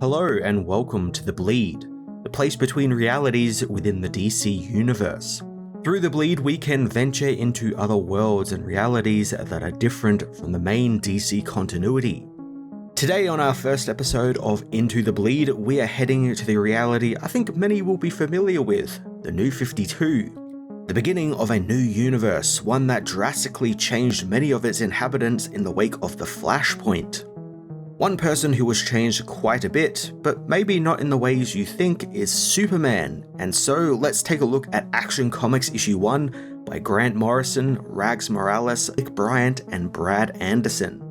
Hello and welcome to The Bleed, the place between realities within the DC universe. Through The Bleed, we can venture into other worlds and realities that are different from the main DC continuity. Today on our first episode of Into the Bleed, we are heading to the reality I think many will be familiar with, the New 52. The beginning of a new universe, one that drastically changed many of its inhabitants in the wake of the Flashpoint. One person who was changed quite a bit, but maybe not in the ways you think, is Superman. And so let's take a look at Action Comics issue 1 by Grant Morrison, Rags Morales, Nick Bryant, and Brad Anderson.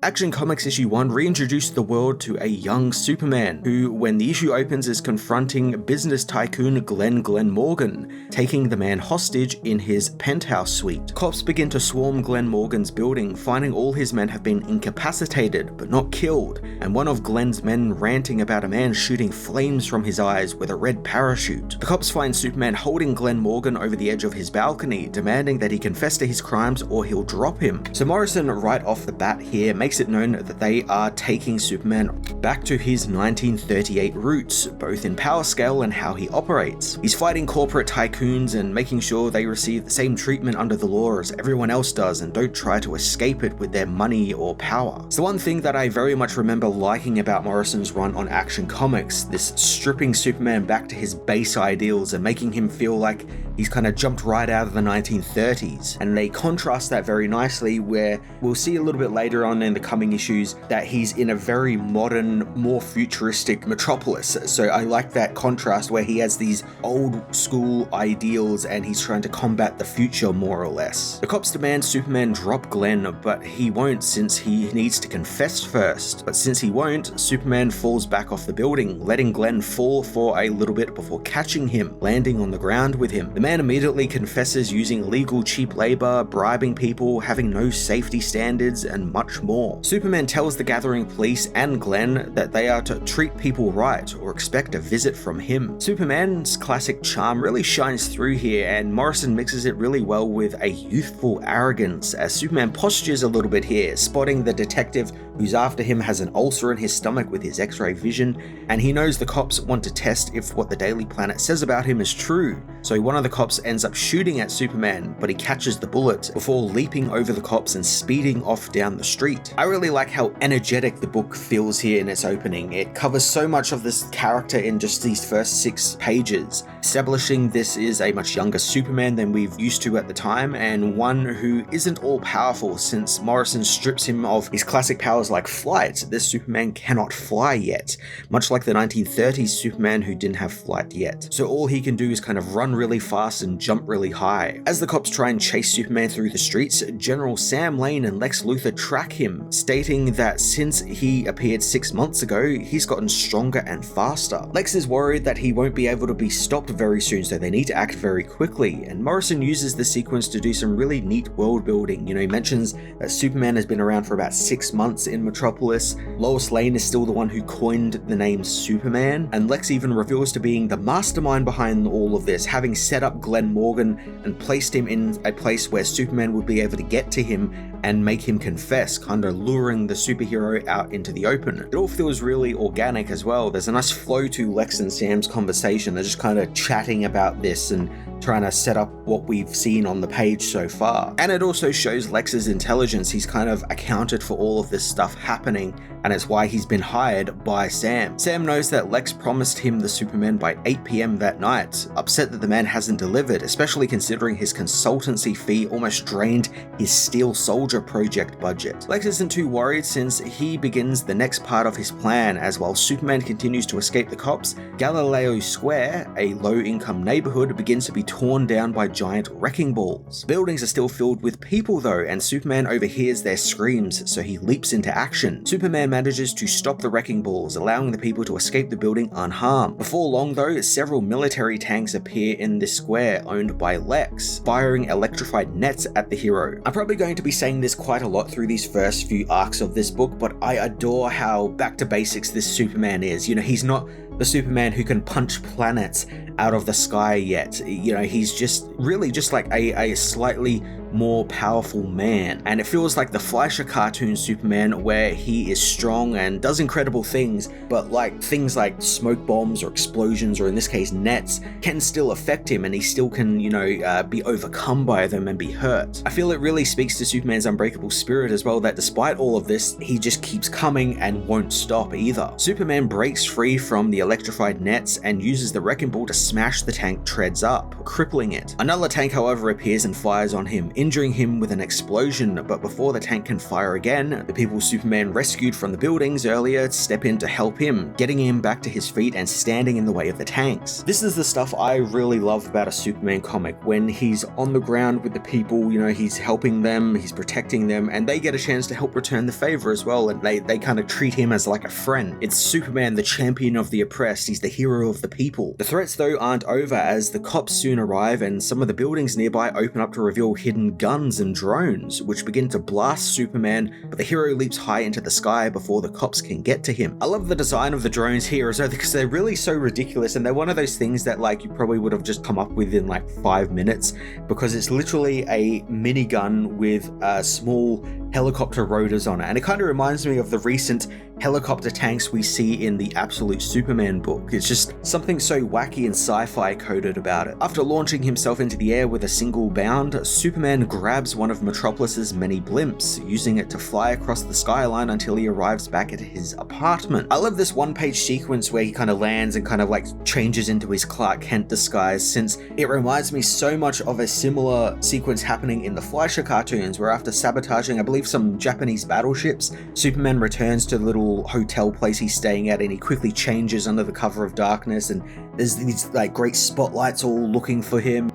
Action Comics issue 1 reintroduced the world to a young Superman, who, when the issue opens, is confronting business tycoon Glenn Morgan, taking the man hostage in his penthouse suite. Cops begin to swarm Glenn Morgan's building, finding all his men have been incapacitated but not killed, and one of Glenn's men ranting about a man shooting flames from his eyes with a red parachute. The cops find Superman holding Glenn Morgan over the edge of his balcony, demanding that he confess to his crimes or he'll drop him. So Morrison, right off the bat here, makes it known that they are taking Superman back to his 1938 roots, both in power scale and how he operates. He's fighting corporate tycoons and making sure they receive the same treatment under the law as everyone else does and don't try to escape it with their money or power. It's the one thing that I very much remember liking about Morrison's run on Action Comics, this stripping Superman back to his base ideals and making him feel like he's kind of jumped right out of the 1930s. And they contrast that very nicely, where we'll see a little bit later on in the coming issues that he's in a very modern, more futuristic metropolis. So I like that contrast where he has these old school ideals and he's trying to combat the future more or less. The cops demand Superman drop Glenn, but he won't since he needs to confess first. But since he won't, Superman falls back off the building, letting Glenn fall for a little bit before catching him, landing on the ground with him. The man immediately confesses using illegal cheap labor, bribing people, having no safety standards, and much more. Superman tells the gathering police and Glenn that they are to treat people right or expect a visit from him. Superman's classic charm really shines through here, and Morrison mixes it really well with a youthful arrogance as Superman postures a little bit here, spotting the detective who's after him has an ulcer in his stomach with his X-ray vision, and he knows the cops want to test if what the Daily Planet says about him is true. So one of the cops ends up shooting at Superman, but he catches the bullet before leaping over the cops and speeding off down the street. I really like how energetic the book feels here in its opening. It covers so much of this character in just these first 6 pages, establishing this is a much younger Superman than we've used to at the time, and one who isn't all powerful since Morrison strips him of his classic powers like flight. This Superman cannot fly yet, much like the 1930s Superman who didn't have flight yet. So all he can do is kind of run really fast and jump really high. As the cops try and chase Superman through the streets, General Sam Lane and Lex Luthor track him, stating that since he appeared 6 months ago, he's gotten stronger and faster. Lex is worried that he won't be able to be stopped very soon, so they need to act very quickly, and Morrison uses the sequence to do some really neat world building. He mentions that Superman has been around for about 6 months in Metropolis, Lois Lane is still the one who coined the name Superman, and Lex even reveals to being the mastermind behind all of this, having set up Glenn Morgan and placed him in a place where Superman would be able to get to him and make him confess, kind of luring the superhero out into the open. It all feels really organic as well. There's a nice flow to Lex and Sam's conversation. They're just kind of chatting about this and trying to set up what we've seen on the page so far. And it also shows Lex's intelligence. He's kind of accounted for all of this stuff happening, and it's why he's been hired by Sam. Sam knows that Lex promised him the Superman by 8 p.m. that night, upset that the man hasn't delivered, especially considering his consultancy fee almost drained his Steel Soldier project budget. Lex isn't too worried since he begins the next part of his plan, as while Superman continues to escape the cops, Galileo Square, a low-income neighborhood, begins to be torn down by giant wrecking balls. Buildings are still filled with people though, and Superman overhears their screams, so he leaps into action. Superman manages to stop the wrecking balls, allowing the people to escape the building unharmed. Before long though, several military tanks appear in this square owned by Lex, firing electrified nets at the hero. I'm probably going to be saying this quite a lot through these first few arcs of this book, but I adore how back to basics this Superman is. You know, he's not the Superman who can punch planets out of the sky yet. You know, he's just really just like a slightly more powerful man. And it feels like the Fleischer cartoon Superman, where he is strong and does incredible things, but like things like smoke bombs or explosions, or in this case nets, can still affect him, and he still can, you know, be overcome by them and be hurt. I feel it really speaks to Superman's unbreakable spirit as well, that despite all of this, he just keeps coming and won't stop either. Superman breaks free from the electrified nets and uses the wrecking ball to smash the tank treads up, crippling it. Another tank, however, appears and fires on him, injuring him with an explosion, but before the tank can fire again, the people Superman rescued from the buildings earlier step in to help him, getting him back to his feet and standing in the way of the tanks. This is the stuff I really love about a Superman comic, when he's on the ground with the people, you know, he's helping them, he's protecting them, and they get a chance to help return the favor as well, and they kind of treat him as like a friend. It's Superman, the champion of the oppressed, he's the hero of the people. The threats though aren't over, as the cops soon arrive and some of the buildings nearby open up to reveal hidden guns and drones, which begin to blast Superman, but the hero leaps high into the sky before the cops can get to him. I love the design of the drones here as well, because they're really so ridiculous, and they're one of those things that like you probably would have just come up with in like 5 minutes, because it's literally a minigun with small helicopter rotors on it, and it kind of reminds me of the recent helicopter tanks we see in the Absolute Superman book. It's just something so wacky and sci-fi coded about it. After launching himself into the air with a single bound, Superman grabs one of Metropolis's many blimps, using it to fly across the skyline until he arrives back at his apartment. I love this one-page sequence where he kind of lands and kind of like changes into his Clark Kent disguise, since it reminds me so much of a similar sequence happening in the Fleischer cartoons, where after sabotaging, I believe, some Japanese battleships, Superman returns to the little hotel place he's staying at, and he quickly changes under the cover of darkness, and there's these like great spotlights all looking for him.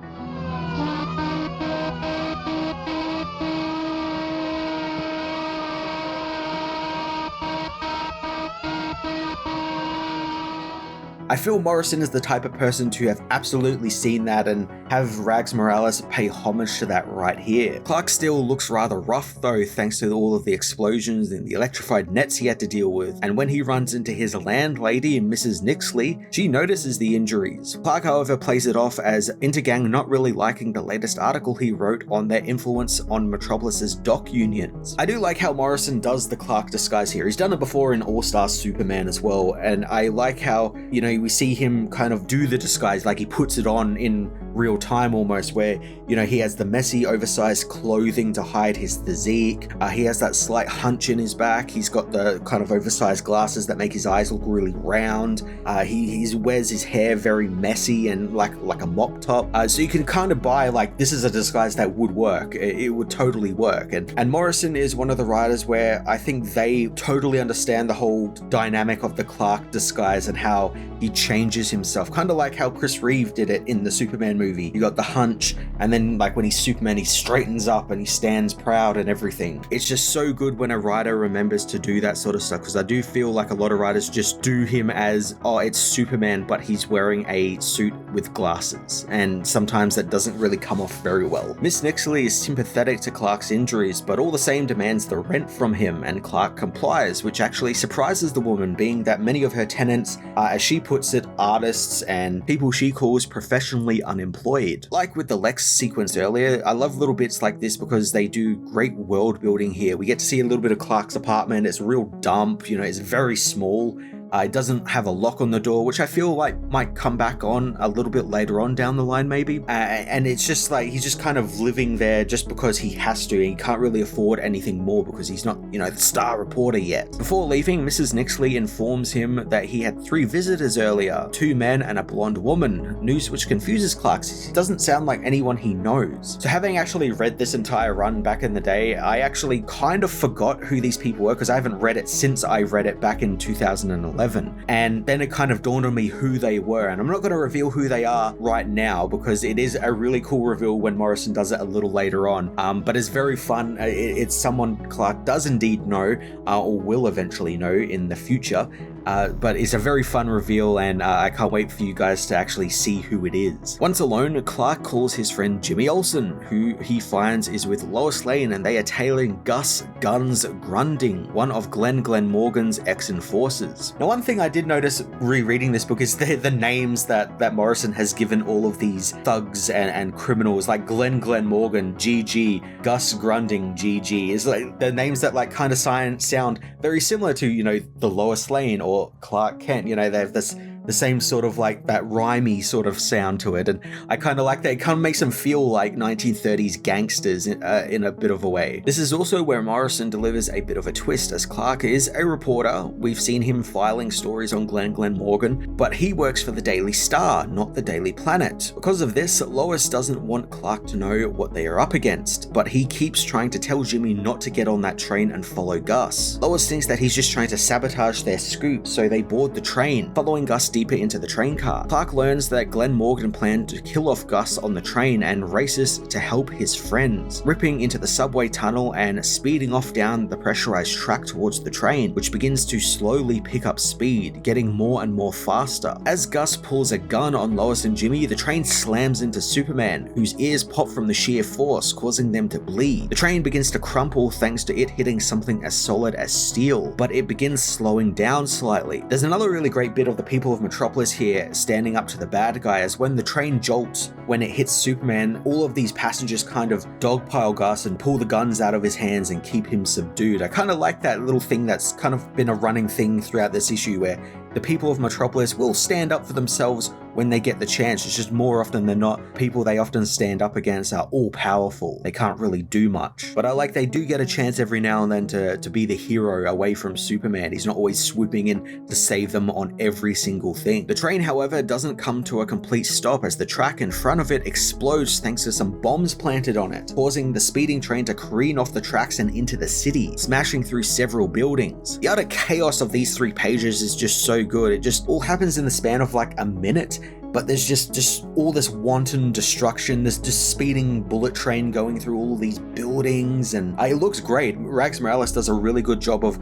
I feel Morrison is the type of person to have absolutely seen that and have Rags Morales pay homage to that right here. Clark still looks rather rough though, thanks to all of the explosions and the electrified nets he had to deal with, and when he runs into his landlady, Mrs. Nixley, she notices the injuries. Clark, however, plays it off as Intergang not really liking the latest article he wrote on their influence on Metropolis's dock unions. I do like how Morrison does the Clark disguise here. He's done it before in All-Star Superman as well, and I like how, you know, we see him kind of do the disguise, like he puts it on in real time almost, where, you know, he has the messy oversized clothing to hide his physique, he has that slight hunch in his back, he's got the kind of oversized glasses that make his eyes look really round, he wears his hair very messy and like a mop top, so you can kind of buy like this is a disguise that would work. It would totally work, and Morrison is one of the writers where I think they totally understand the whole dynamic of the Clark disguise and how he changes himself, kind of like how Chris Reeve did it in the Superman movie. You got the hunch, and then like when he's Superman, he straightens up and he stands proud and everything. It's just so good when a writer remembers to do that sort of stuff, because I do feel like a lot of writers just do him as, oh, it's Superman, but he's wearing a suit with glasses, and sometimes that doesn't really come off very well. Miss Nixley is sympathetic to Clark's injuries, but all the same demands the rent from him, and Clark complies, which actually surprises the woman, being that many of her tenants are, as she puts it, artists and people she calls professionally unemployed. Like with the Lex sequence earlier, I love little bits like this because they do great world building here. We get to see a little bit of Clark's apartment. It's a real dump, you know, it's very small. It doesn't have a lock on the door, which I feel like might come back on a little bit later on down the line maybe. And it's just like he's just kind of living there just because he has to. He can't really afford anything more because he's not, you know, the star reporter yet. Before leaving, Mrs. Nixley informs him that he had 3 visitors earlier, 2 men and a blonde woman, news which confuses Clark since it doesn't sound like anyone he knows. So having actually read this entire run back in the day, I actually kind of forgot who these people were because I haven't read it since I read it back in 2011. 2011. And then it kind of dawned on me who they were, and I'm not going to reveal who they are right now because it is a really cool reveal when Morrison does it a little later on, but it's very fun. It's someone Clark does indeed know, or will eventually know in the future. But it's a very fun reveal, and I can't wait for you guys to actually see who it is. Once alone, Clark calls his friend Jimmy Olsen, who he finds is with Lois Lane, and they are tailing Gus Grunding, one of Glenn Morgan's ex-enforcers. Now, one thing I did notice rereading this book is the names that Morrison has given all of these thugs and criminals, like Glenn Morgan, GG, Gus Grunding, GG, is like the names that like kind of sound very similar to, you know, the Lois Lane or Clark Kent. You know, they have the same sort of like that rhymey sort of sound to it, and I kind of like that. It kind of makes them feel like 1930s gangsters in a bit of a way. This is also where Morrison delivers a bit of a twist, as Clark is a reporter. We've seen him filing stories on Glenn Morgan, but he works for the Daily Star, not the Daily Planet. Because of this, Lois doesn't want Clark to know what they are up against, but he keeps trying to tell Jimmy not to get on that train and follow Gus. Lois thinks that he's just trying to sabotage their scoop, so they board the train, following Gus deeper into the train car. Clark learns that Glenn Morgan planned to kill off Gus on the train and races to help his friends, ripping into the subway tunnel and speeding off down the pressurized track towards the train, which begins to slowly pick up speed, getting more and more faster. As Gus pulls a gun on Lois and Jimmy, the train slams into Superman, whose ears pop from the sheer force, causing them to bleed. The train begins to crumple thanks to it hitting something as solid as steel, but it begins slowing down slightly. There's another really great bit of the people of Metropolis here standing up to the bad guy, as when the train jolts, when it hits Superman, all of these passengers kind of dogpile Gus and pull the guns out of his hands and keep him subdued. I kind of like that little thing that's kind of been a running thing throughout this issue, where the people of Metropolis will stand up for themselves when they get the chance. It's just more often than not, people they often stand up against are all powerful. They can't really do much. But I like they do get a chance every now and then to be the hero away from Superman. He's not always swooping in to save them on every single thing. The train, however, doesn't come to a complete stop, as the track in front of it explodes thanks to some bombs planted on it, causing the speeding train to careen off the tracks and into the city, smashing through several buildings. The utter chaos of these 3 pages is just so good. It just all happens in the span of like a minute, but there's just all this wanton destruction. There's just speeding bullet train going through all these buildings, and it looks great. Rags Morales does a really good job of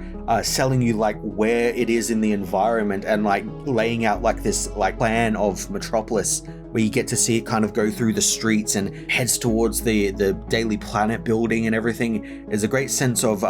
selling you like where it is in the environment, and like laying out like this like plan of Metropolis, where you get to see it kind of go through the streets and heads towards the Daily Planet building and everything. There's a great sense of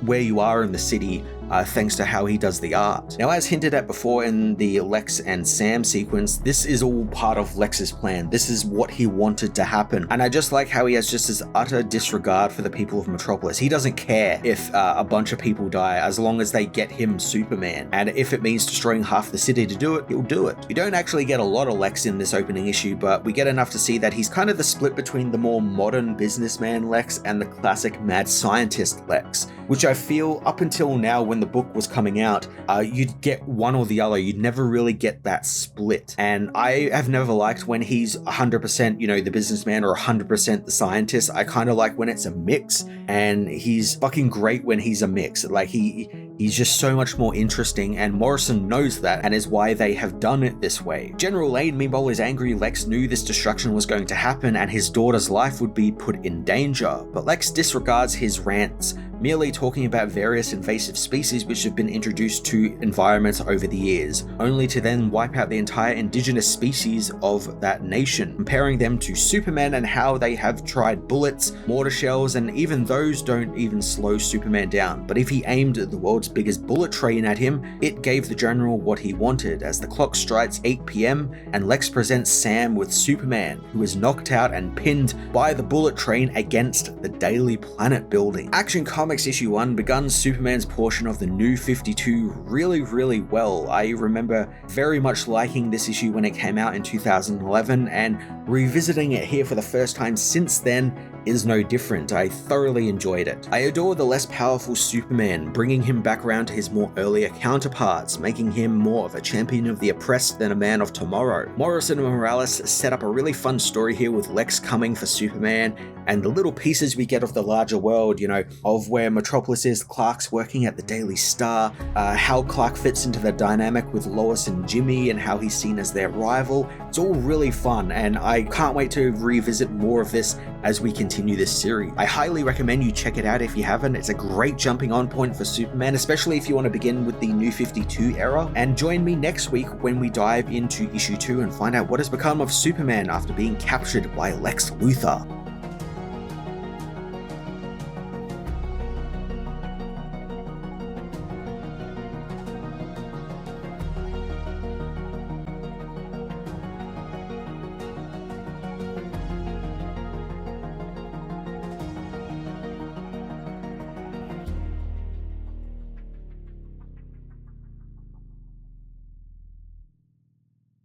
where you are in the city, thanks to how he does the art. Now, as hinted at before in the Lex and Sam sequence, this is all part of Lex's plan. This is what he wanted to happen. And I just like how he has just this utter disregard for the people of Metropolis. He doesn't care if a bunch of people die, as long as they get him Superman. And if it means destroying half the city to do it, he'll do it. We don't actually get a lot of Lex in this opening issue, but we get enough to see that he's kind of the split between the more modern businessman Lex and the classic mad scientist Lex, which I feel up until now, when the book was coming out, you'd get one or the other. You'd never really get that split. And I have never liked when he's 100%, you know, the businessman, or 100% the scientist. I kind of like when it's a mix, and he's fucking great when he's a mix. Like he's just so much more interesting, and Morrison knows that, and is why they have done it this way. General Lane, meanwhile, is angry. Lex knew this destruction was going to happen, and his daughter's life would be put in danger. But Lex disregards his rants, merely talking about various invasive species which have been introduced to environments over the years, only to then wipe out the entire indigenous species of that nation, comparing them to Superman and how they have tried bullets, mortar shells, and even those don't even slow Superman down. But if he aimed the world's biggest bullet train at him, it gave the general what he wanted, as the clock strikes 8 PM and Lex presents Sam with Superman, who is knocked out and pinned by the bullet train against the Daily Planet building. Action Comics issue 1 begun Superman's portion of the New 52 really well. I remember very much liking this issue when it came out in 2011, and revisiting it here for the first time since then, is no different. I thoroughly enjoyed it. I adore the less powerful Superman, bringing him back around to his more earlier counterparts, making him more of a champion of the oppressed than a man of tomorrow. Morrison and Morales set up a really fun story here with Lex coming for Superman, and the little pieces we get of the larger world, of where Metropolis is, Clark's working at the Daily Star, how Clark fits into the dynamic with Lois and Jimmy, and how he's seen as their rival. It's all really fun, and I can't wait to revisit more of this as we continue this series. I highly recommend you check it out if you haven't. It's a great jumping on point for Superman, especially if you want to begin with the New 52 era. And join me next week when we dive into issue 2 and find out what has become of Superman after being captured by Lex Luthor.